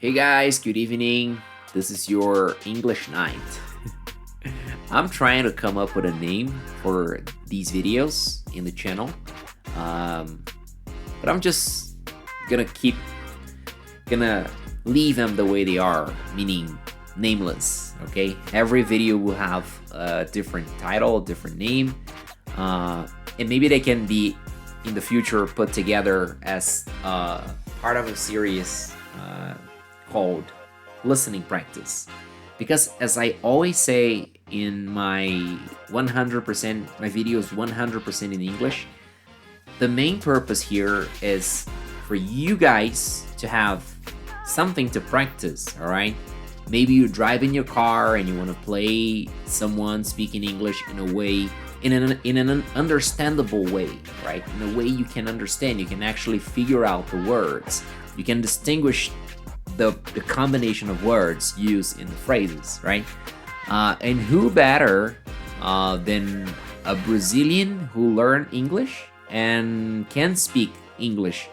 Hey guys, good evening. This is your English night. I'm trying to come up with a name for these videos in the channel, um, but I'm just gonna keep gonna leave them the way they are, meaning nameless. Okay, every video will have a different title, a different name, and maybe they can be in the future put together as part of a series called listening practice. Because as I always say in my 100%, my videos 100% in English, the main purpose here is for you guys to have something to practice, all right? Maybe you drive in your car and you want to play someone speaking English in a way, in an understandable way, right? In a way you can understand, you can actually figure out the words, you can distinguish the combination of words used in the phrases, right? And who better than a Brazilian who learned English and can speak English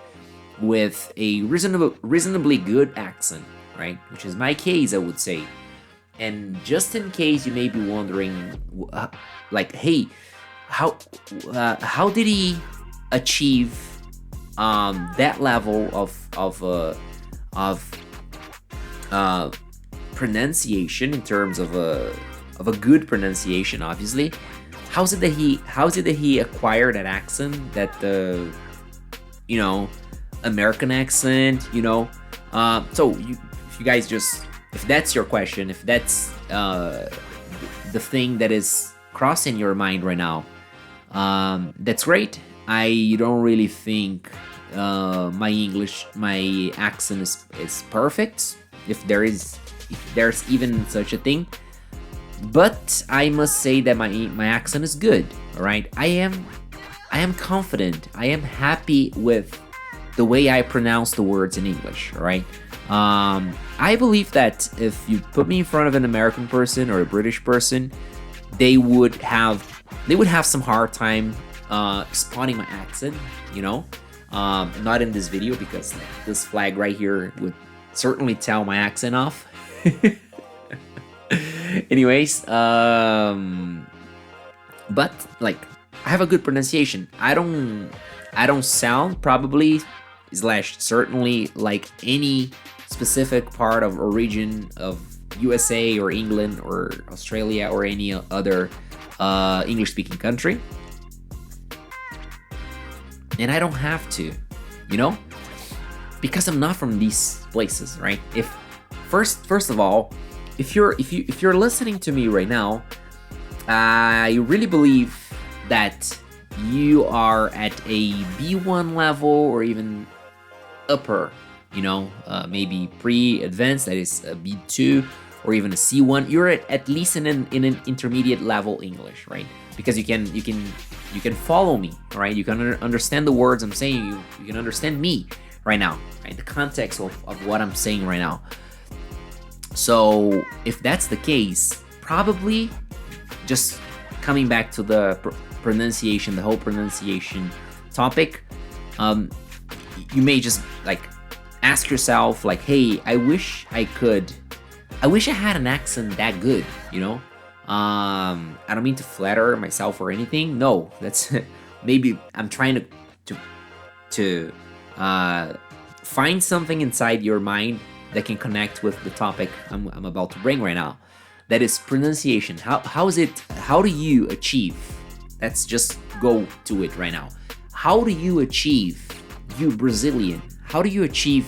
with a reasonably good accent, right? Which is my case, I would say. And just in case you may be wondering, like, hey, how did he achieve that level of pronunciation in terms of a good pronunciation? Obviously, how's it that he acquired that accent, that American accent, so if you guys just, if that's your question, if that's the thing that is crossing your mind right now, that's great. I don't really think my accent is perfect, if there's even such a thing. But I must say that my accent is good. All right, I am confident. I am happy with the way I pronounce the words in English. All right. I believe that if you put me in front of an American person or a British person, they would have some hard time spotting my accent. Not in this video, because this flag right here would certainly tell my accent off. Anyways, but like, I have a good pronunciation. I don't sound probably slash certainly like any specific part of origin of USA or England or Australia or any other English speaking country. And I don't have to, because I'm not from these places, right? If first of all, if you're listening to me right now, I really believe that you are at a B1 level or even upper, maybe pre-advanced, that is a B2 or even a C1. You're at least in an intermediate level English, right? Because you can follow me, right? You can understand the words I'm saying. You can understand me right now, right? The context of what I'm saying right now. So if that's the case, probably, just coming back to the pronunciation, the whole pronunciation topic, you may just like ask yourself, like, hey, I wish I had an accent that good, I don't mean to flatter myself or anything. No, that's maybe I'm trying to find something inside your mind that can connect with the topic I'm about to bring right now. That is pronunciation. How do you achieve? Let's just go to it right now. How do you achieve, you Brazilian? How do you achieve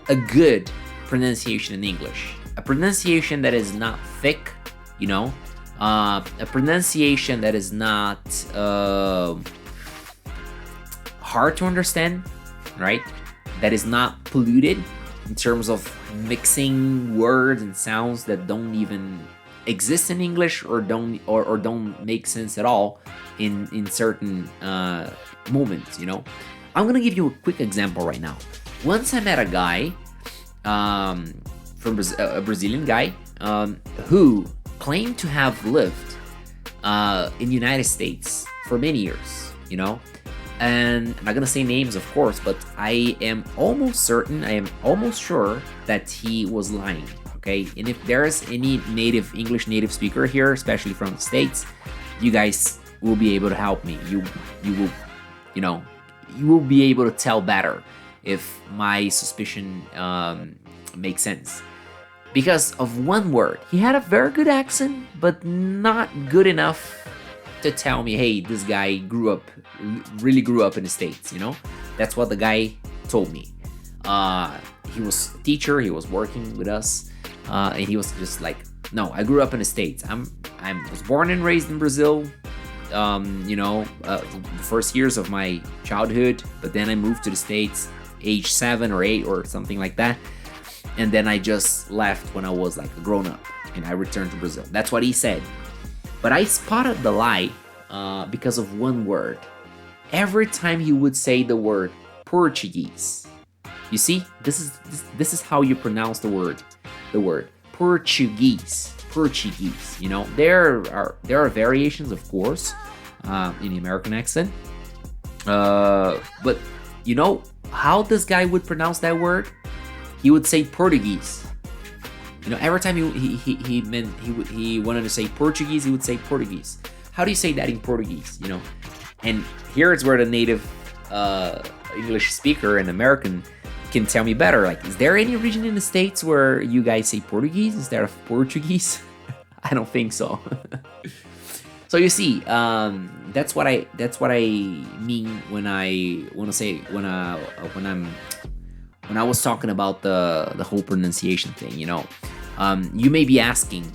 a good pronunciation in English? A pronunciation that is not thick, a pronunciation that is not hard to understand, right? That is not polluted in terms of mixing words and sounds that don't even exist in English or don't make sense at all in certain moments. I'm gonna give you a quick example right now. Once I met a guy from a Brazilian guy who claimed to have lived in the United States for many years, And I'm not gonna say names, of course, but I am almost certain, I am almost sure that he was lying. Okay, and if there's any English native speaker here, especially from the States, you guys will be able to help me. You will, you know, you will be able to tell better if my suspicion makes sense. Because of one word, he had a very good accent, but not good enough to tell me, hey, this guy really grew up in the States, you know? That's what the guy told me. He was a teacher, he was working with us, and he was just like, no, I grew up in the States. I was born and raised in Brazil, the first years of my childhood, but then I moved to the States age 7 or 8 or something like that. And then I just left when I was like a grown up and I returned to Brazil. That's what he said. But I spotted the lie because of one word. Every time he would say the word Portuguese, you see, this is how you pronounce the word Portuguese. You know, there are variations, of course, in the American accent. But you know how this guy would pronounce that word? He would say Portuguese. You know, every time he wanted to say Portuguese, he would say Portuguese. How do you say that in Portuguese? You know, and here is where the native English speaker and American can tell me better. Like, is there any region in the States where you guys say Portuguese instead of Portuguese? I don't think so. So you see, that's what I mean when I was talking about the whole pronunciation thing. You know, you may be asking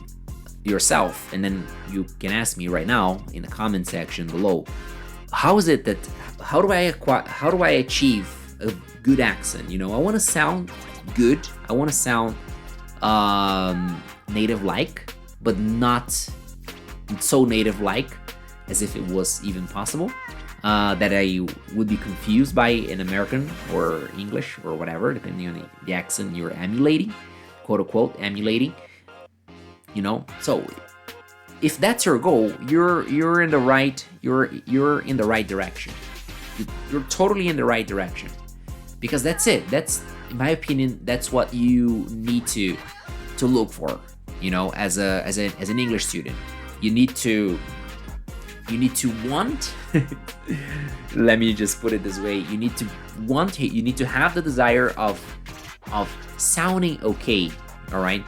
yourself, and then you can ask me right now in the comment section below, how do I achieve a good accent? You know, I want to sound good, I want to sound native like, but not so native like as if it was even possible, that I would be confused by an American or English or whatever, depending on the accent you're emulating, quote unquote emulating. You know, so if that's your goal, you're in the right direction. You're totally in the right direction, because that's it. That's, in my opinion, that's what you need to look for. You know, as an English student, you need to want. Let me just put it this way: you need to want it. You need to have the desire of sounding okay. All right,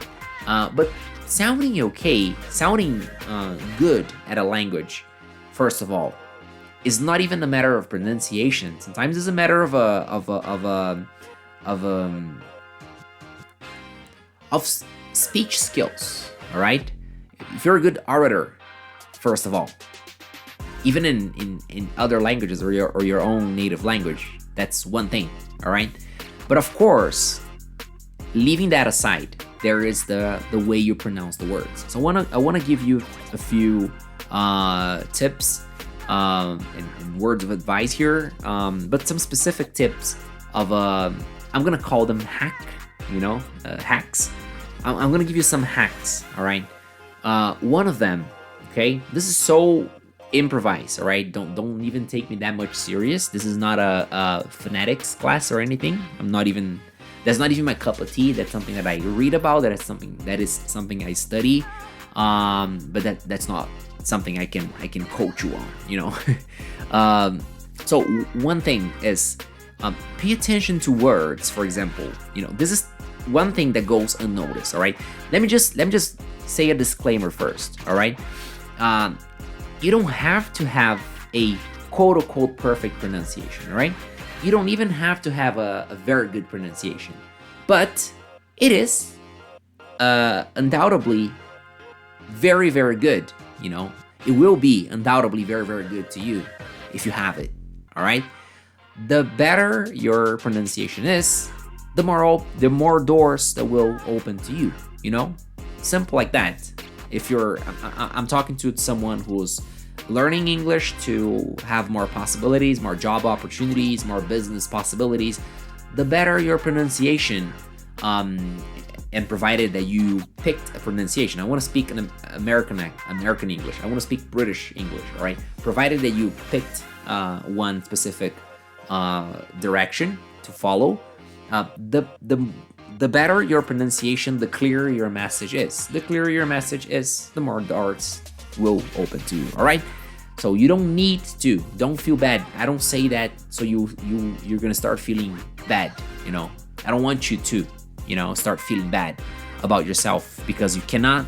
but sounding okay, sounding good at a language, first of all, is not even a matter of pronunciation. Sometimes it's a matter of speech skills. All right, if you're a good orator, first of all, even in other languages or your own native language, that's one thing. All right, but of course, leaving that aside, there is the way you pronounce the words. So I wanna give you a few tips and words of advice here, but some specific tips of I'm gonna call them hacks. I'm gonna give you some hacks. All right, one of them, okay, this is so improvised. All right, don't even take me that much serious. This is not a phonetics class or anything. That's not even my cup of tea. That's something that I read about. That is something I study. But that's not something I can coach you on. You know. So one thing is, pay attention to words. For example, you know, this is one thing that goes unnoticed. All right. Let me just say a disclaimer first. All right. You don't have to have a quote unquote perfect pronunciation. All right. You don't even have to have a very good pronunciation, but it is undoubtedly very, very good. You know, it will be undoubtedly very, very good to you if you have it. All right. The better your pronunciation is, the more doors that will open to you. You know, simple like that. If I'm talking to someone who's learning English to have more possibilities, more job opportunities, more business possibilities, the better your pronunciation, and provided that you picked a pronunciation. I want to speak an American English. I want to speak British English, all right? Provided that you picked one specific direction to follow, the better your pronunciation, the clearer your message is. The clearer your message is, the more doors will open to you. All right. So you don't need to. Don't feel bad. I don't say that so you're gonna start feeling bad. You know, I don't want you to, you know, start feeling bad about yourself, because you cannot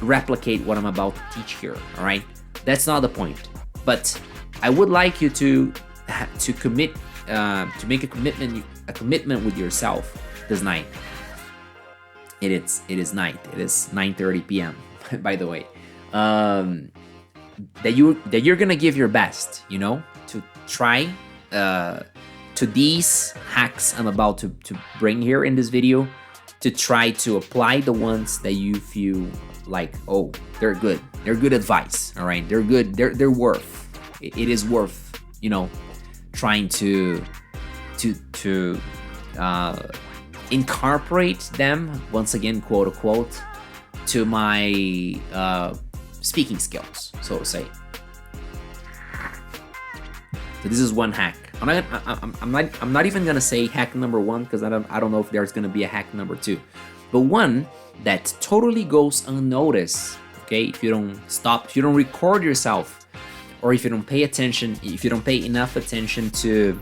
replicate what I'm about to teach here. All right, that's not the point. But I would like you to commit, to make a commitment with yourself this night. It is night. It is 9:30 p.m. by the way. That you're gonna give your best, you know, to try to these hacks I'm about to bring here in this video, to try to apply the ones that you feel like, oh, they're good advice. All right, they're good, they're worth it is worth, you know, trying to incorporate them, once again, quote unquote, to my speaking skills, so to say. So this is one hack. I'm not even gonna say hack number one, because I don't know if there's gonna be a hack number two. But one that totally goes unnoticed. Okay, if you don't stop, if you don't record yourself, or if you don't pay attention, if you don't pay enough attention to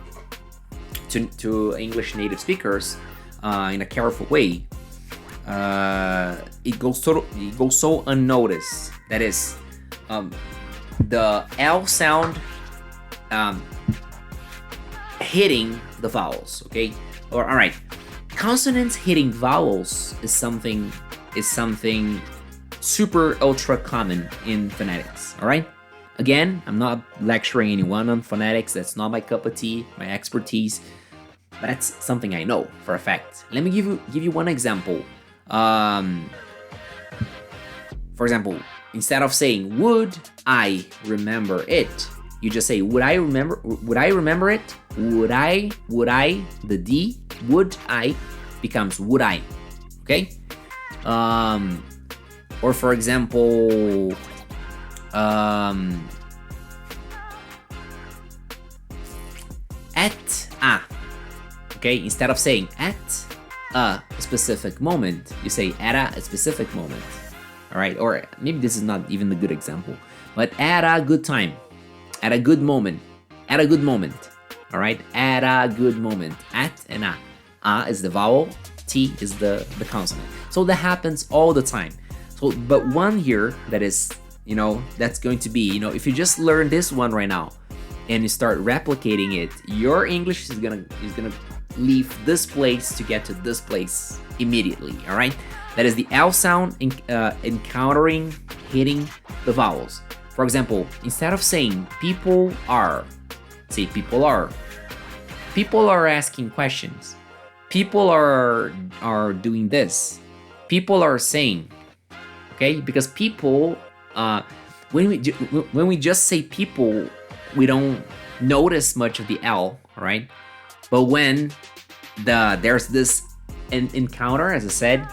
English native speakers in a careful way, it goes so unnoticed. That is, the L sound hitting the vowels. Okay, or all right, consonants hitting vowels is something super ultra common in phonetics. All right, again, I'm not lecturing anyone on phonetics. That's not my cup of tea, my expertise, but that's something I know for a fact. Let me give you one example. For example, instead of saying would I remember it, you just say would I remember it? Would I, the D, would I becomes would I. Okay? Or for example, at a. Okay, instead of saying at a specific moment, you say at a specific moment. All right, or maybe this is not even the good example, but at a good time, at a good moment, at a good moment. All right, at a good moment. At and a. A is the vowel, T is the consonant. So that happens all the time. So, but one here that is, you know, that's going to be, you know, if you just learn this one right now and you start replicating it, your English is gonna leave this place to get to this place immediately. All right, that is the L sound encountering, hitting the vowels. For example, instead of saying people are, say people are. People are asking questions. People are doing this. People are saying. Okay, because people, when we just say people, we don't notice much of the L, right? But when there's this encounter, as I said,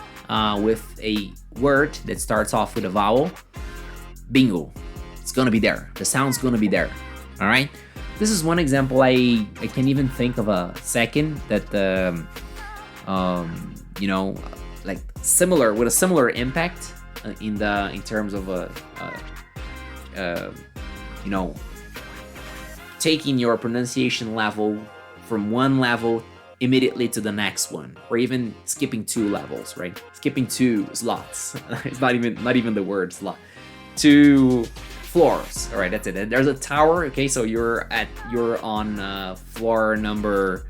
with a word that starts off with a vowel, bingo, it's gonna be there. The sound's gonna be there. All right. This is one example. I can't even think of a second that you know, like similar, with a similar impact in terms of you know, taking your pronunciation level from one level immediately to the next one, or even skipping 2 levels, right? Skipping 2 slots. It's not even the word slot. 2 floors. All right, that's it. There's a tower. Okay, so you're on floor number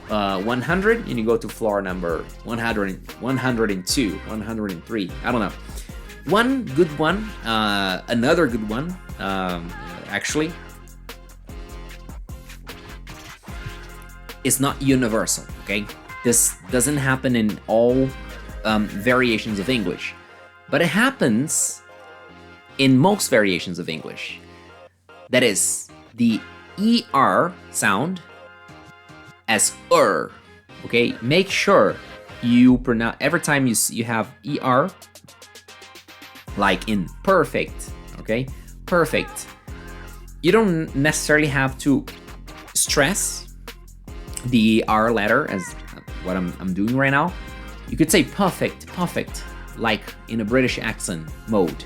100, and you go to floor number 100, 102, 103. I don't know. One good one, another good one, actually, is not universal. Okay, this doesn't happen in all variations of English, but it happens in most variations of English. That is the ER sound as okay, make sure you pronounce every time you have ER, like in perfect. Okay, perfect. you don't necessarily have to stress the R letter as what I'm doing right now. You could say perfect, perfect, like in a British accent mode.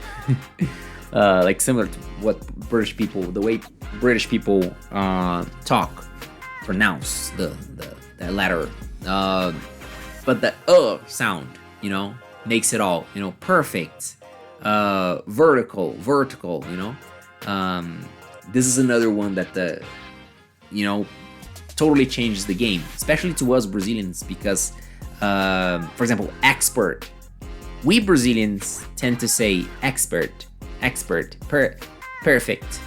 Like similar to what British people, the way British people talk, pronounce the letter. But the sound, you know, makes it all, you know, perfect. Vertical, you know. This is another one that you know, totally changes the game, especially to us Brazilians, because for example, expert. We Brazilians tend to say expert, perfect.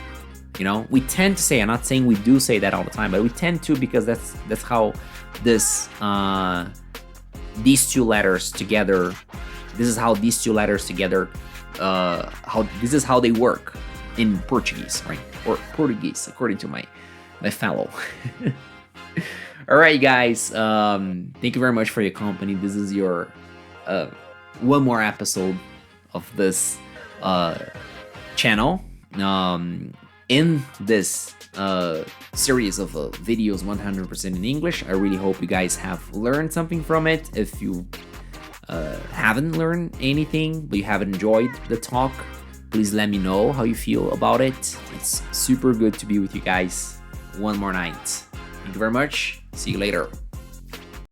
You know, we tend to say, I'm not saying we do say that all the time, but we tend to, because that's how this these two letters together, this is how these two letters together, this is how they work in Portuguese, right? Or Portuguese, according to my fellow. All right, guys. Thank you very much for your company. This is your one more episode of this channel. In this series of videos 100% in English. I really hope you guys have learned something from it. If you haven't learned anything, but you haven't enjoyed the talk, please let me know how you feel about it. It's super good to be with you guys one more night. Thank you very much. See you later.